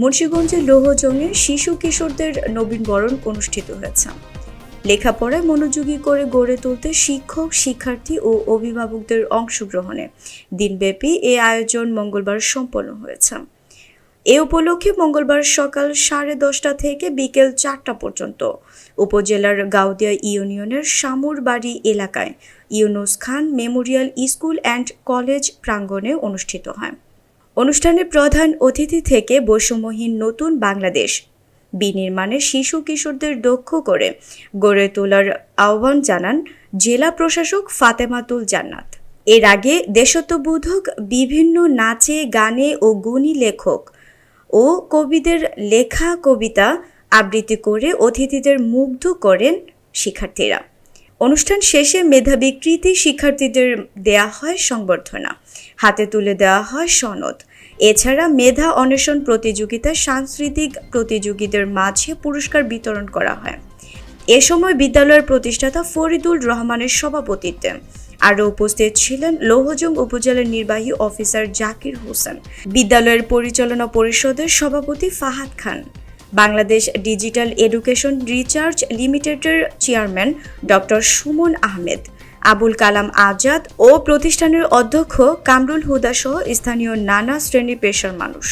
মুন্সিগঞ্জের লৌহজংয়ে শিশু কিশোরদের নবীনবরণ অনুষ্ঠিত হয়েছে। লেখাপড়ায় মনোযোগী করে গড়ে তুলতে শিক্ষক, শিক্ষার্থী ও অভিভাবকদের অংশগ্রহণে দিনব্যাপী এ আয়োজন মঙ্গলবার সম্পন্ন হয়েছে। এ উপলক্ষে মঙ্গলবার সকাল 10:30 থেকে বিকেল 4টা পর্যন্ত উপজেলার গাউদিয়া ইউনিয়নের শামুরবাড়ি এলাকায় ইউনুস খান মেমোরিয়াল স্কুল অ্যান্ড কলেজ প্রাঙ্গণে অনুষ্ঠিত হয়। অনুষ্ঠানে প্রধান অতিথি থেকে বৈষম্যহীন নতুন বাংলাদেশ বিনির্মাণে শিশু কিশোরদের দক্ষ করে গড়ে তোলার আহ্বান জানান জেলা প্রশাসক ফাতেমাতুল জান্নাত। এর আগে দেশাত্মবোধক বিভিন্ন নাচে, গানে ও গুণী লেখক ও কবিদের লেখা কবিতা আবৃত্তি করে অতিথিদের মুগ্ধ করেন শিক্ষার্থীরা। অনুষ্ঠান শেষে মেধাবী কৃতী শিক্ষার্থীদের দেয়া হয় সংবর্ধনা, হাতে তুলে দেওয়া হয় সনদ। এছাড়া মেধা অন্বেষণ প্রতিযোগিতা, সাংস্কৃতিক প্রতিযোগীদের মাঝে পুরস্কার বিতরণ করা হয়। এ সময় বিদ্যালয়ের প্রতিষ্ঠাতা ফরিদুল রহমানের সভাপতিত্বে আরও উপস্থিত ছিলেন লৌহজং উপজেলার নির্বাহী অফিসার জাকির হোসেন, বিদ্যালয়ের পরিচালনা পরিষদের সভাপতি ফাহাদ খান, বাংলাদেশ ডিজিটাল এডুকেশন রিসার্চ লিমিটেডের চেয়ারম্যান ডক্টর সুমন আহমেদ, আবুল কালাম আজাদ ও প্রতিষ্ঠানের অধ্যক্ষ কামরুল হুদা সহ স্থানীয় নানা শ্রেণী পেশার মানুষ।